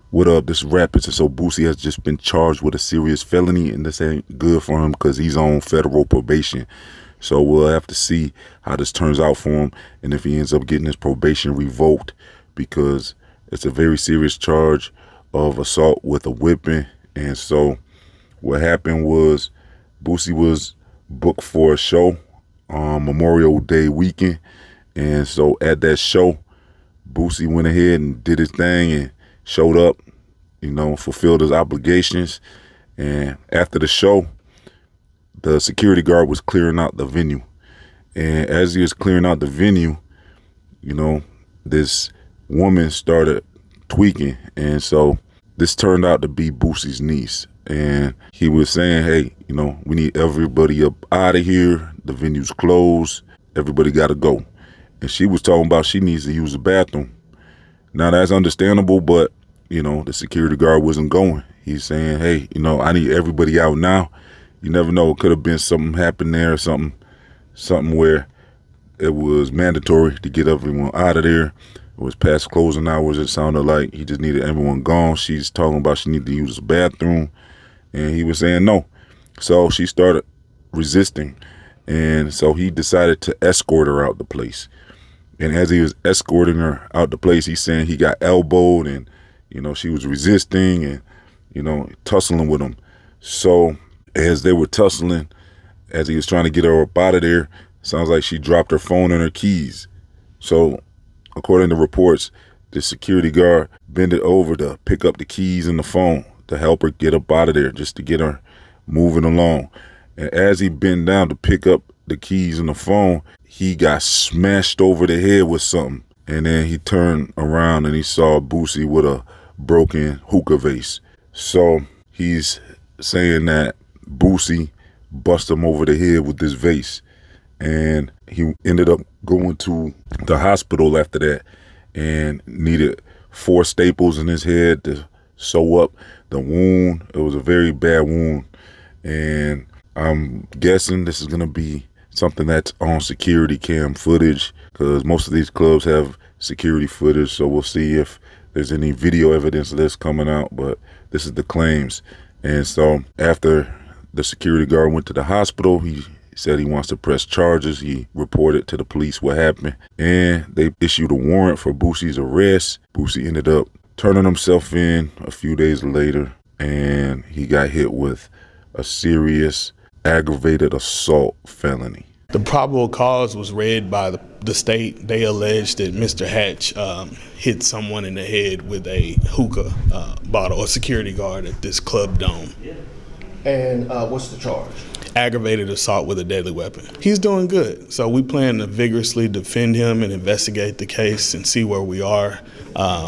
What up? This is Rapids. And so Boosie has just been charged with a serious felony, and this ain't good for him because he's on federal probation. So we'll have to see how this turns out for him and if he ends up getting his probation revoked, because it's a very serious charge of assault with a whipping. And so what happened was Boosie was booked for a show on Memorial Day weekend. And so at that show, Boosie went ahead and did his thing and showed up, fulfilled his obligations. And after the show, the security guard was clearing out the venue. And as he was clearing out the venue, this woman started tweaking. And so this turned out to be Boosie's niece. And he was saying, hey, we need everybody up out of here. The venue's closed. Everybody got to go. And she was talking about she needs to use the bathroom. Now, that's understandable, but, the security guard wasn't going. He's saying, hey, I need everybody out now. You never know. It could have been something happened there or something where it was mandatory to get everyone out of there. It was past closing hours. It sounded like he just needed everyone gone. She's talking about she needed to use the bathroom. And he was saying no. So she started resisting. And so he decided to escort her out the place. And as he was escorting her out the place, he's saying he got elbowed and, she was resisting and, tussling with him. So as they were tussling, as he was trying to get her up out of there, sounds like she dropped her phone and her keys. So according to reports, the security guard bended over to pick up the keys and the phone to help her get up out of there, just to get her moving along. And as he bent down to pick up the keys and the phone, he got smashed over the head with something. And then he turned around and he saw Boosie with a broken hookah vase. So he's saying that Boosie busted him over the head with this vase. And he ended up going to the hospital after that and needed 4 staples in his head to sew up the wound. It was a very bad wound. And I'm guessing this is going to be something that's on security cam footage, because most of these clubs have security footage. So we'll see if there's any video evidence of this coming out, but this is the claims. And so after the security guard went to the hospital, he said he wants to press charges. He reported to the police what happened, and they issued a warrant for Boosie's arrest. Boosie ended up turning himself in a few days later, and he got hit with a serious aggravated assault felony. The probable cause was read by the state. They alleged that Mr. Hatch hit someone in the head with a hookah bottle, a security guard at this club dome. And what's the charge? Aggravated assault with a deadly weapon. He's doing good. So we plan to vigorously defend him and investigate the case and see where we are.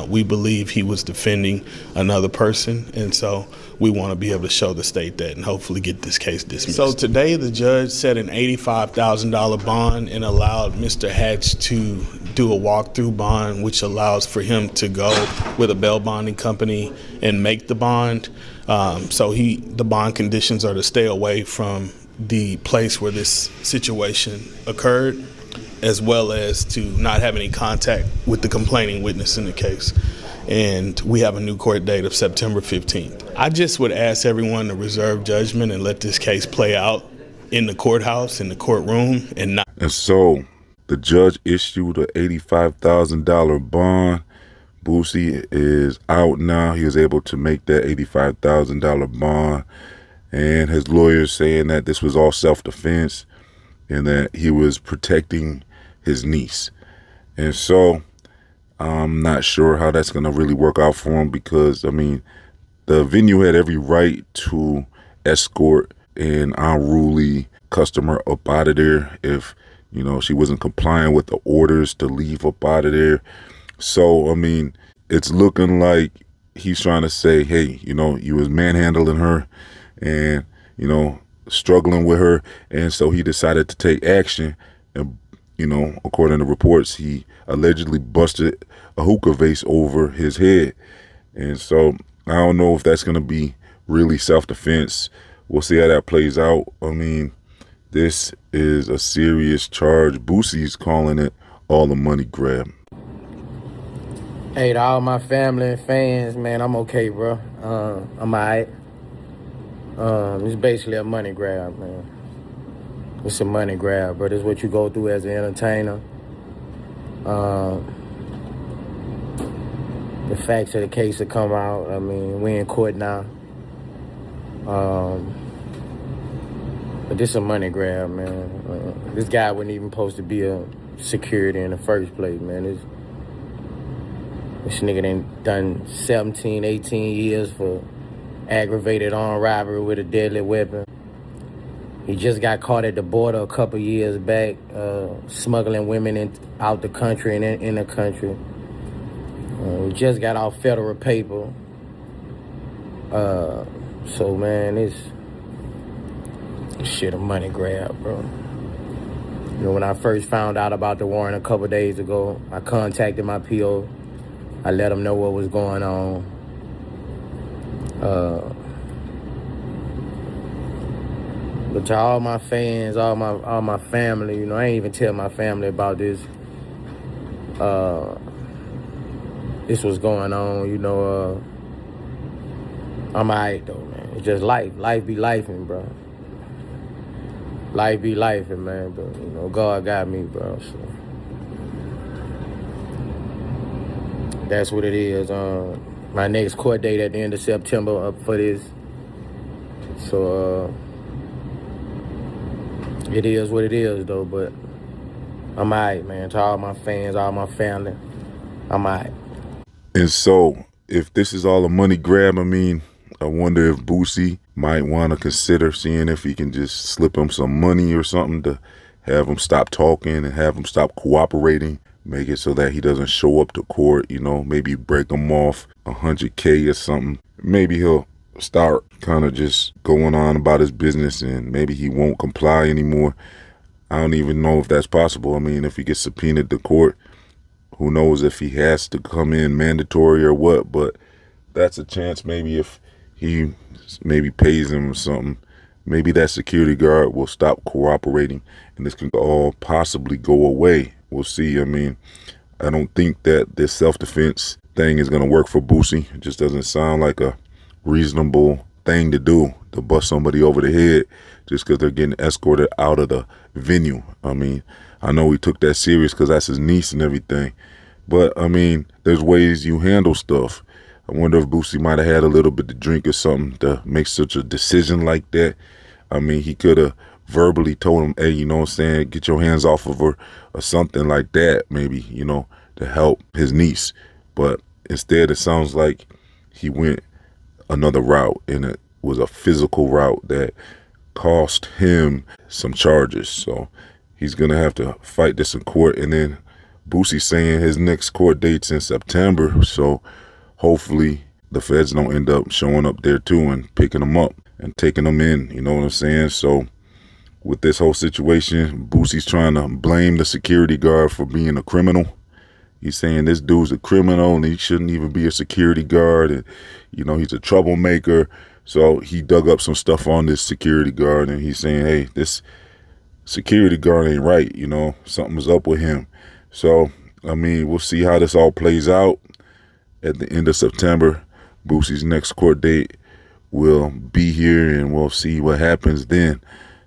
We believe he was defending another person, and so we want to be able to show the state that and hopefully get this case dismissed. So today the judge set an $85,000 bond and allowed Mr. Hatch to do a walkthrough bond, which allows for him to go with a bail bonding company and make the bond. The bond conditions are to stay away from the place where this situation occurred, as well as to not have any contact with the complaining witness in the case. And we have a new court date of September 15th. I just would ask everyone to reserve judgment and let this case play out in the courthouse, in the courtroom, and not. And so the judge issued an $85,000 bond. Boosie is out now. He was able to make that $85,000 bond. And his lawyers saying that this was all self-defense and that he was protecting his niece. And so I'm not sure how that's going to really work out for him, because, the venue had every right to escort an unruly customer up out of there if, she wasn't complying with the orders to leave up out of there. So, it's looking like he's trying to say, hey, you was manhandling her and, struggling with her. And so he decided to take action. And, according to reports, he allegedly busted a hookah vase over his head. And so I don't know if that's going to be really self-defense. We'll see how that plays out. This is a serious charge. Boosie's calling it all a money grab. Hey, to all my family and fans, man, I'm okay, bro. I'm alright. It's basically a money grab, man. It's a money grab, bro. It's what you go through as an entertainer. The facts of the case have come out. I mean, we in court now. But this a money grab, man. This guy wasn't even supposed to be a security in the first place, man. This nigga done 17, 18 years for aggravated armed robbery with a deadly weapon. He just got caught at the border a couple years back, smuggling women out the country and in the country. He just got off federal paper. So, man, this shit a money grab, bro. You know, when I first found out about the warrant a couple days ago, I contacted my PO. I let him know what was going on. But to all my fans, all my family, you know, I ain't even tell my family about this. This was going on, you know. I'm alright though, man. It's just life. Life be lifing, bro. Life be lifing, man. But you know, God got me, bro. So that's what it is. My next court date at the end of September up for this. So it is what it is though, but I'm alright, man. To all my fans, all my family, I'm alright. And so, if this is all a money grab, I mean, I wonder if Boosie might want to consider seeing if he can just slip him some money or something to have him stop talking and have him stop cooperating. Make it so that he doesn't show up to court, you know, maybe break him off $100K or something. Maybe he'll start kind of just going on about his business and maybe he won't comply anymore. I don't even know if that's possible. I mean, if he gets subpoenaed to court, who knows if he has to come in mandatory or what, but that's a chance. Maybe if he maybe pays him or something, maybe that security guard will stop cooperating and this can all possibly go away. We'll see. I mean, I don't think that this self-defense thing is going to work for Boosie. It just doesn't sound like a reasonable thing to do, to bust somebody over the head just because they're getting escorted out of the venue. I mean, I know he took that serious because that's his niece and everything. But, I mean, there's ways you handle stuff. I wonder if Boosie might have had a little bit to drink or something to make such a decision like that. I mean, he could have verbally told him, hey, you know what I'm saying, get your hands off of her or something like that, maybe, you know, to help his niece. But instead, it sounds like he went another route, and it was a physical route that cost him some charges. So he's going to have to fight this in court. And then Boosie's saying his next court date's in September. So hopefully the feds don't end up showing up there too and picking him up and taking him in. You know what I'm saying? So with this whole situation, Boosie's trying to blame the security guard for being a criminal. He's saying this dude's a criminal and he shouldn't even be a security guard. And, you know, he's a troublemaker. So he dug up some stuff on this security guard and he's saying, hey, this security guard ain't right. You know, something's up with him. So, I mean, we'll see how this all plays out. At the end of September, Boosie's next court date will be here and we'll see what happens then.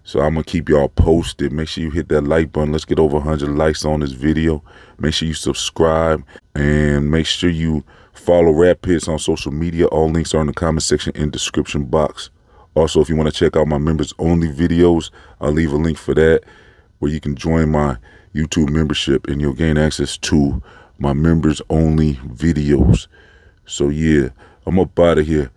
So I'm going to keep y'all posted. Make sure you hit that like button. Let's get over 100 likes on this video. Make sure you subscribe and make sure you follow Rap HITZ on social media. All links are in the comment section and description box. Also, if you want to check out my members only videos, I'll leave a link for that where you can join my YouTube membership and you'll gain access to my members only videos. So yeah, I'm up out of here.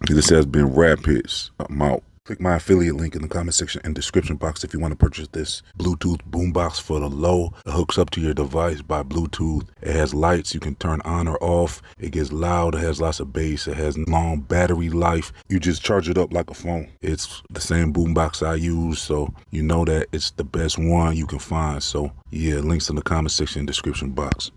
This has been Rap HITZ. I'm out. Click my affiliate link in the comment section and description box if you want to purchase this Bluetooth boombox for the low. It hooks up to your device by Bluetooth. It has lights you can turn on or off. It gets loud. It has lots of bass. It has long battery life. You just charge it up like a phone. It's the same boombox I use, so you know that it's the best one you can find. So yeah, links in the comment section and description box.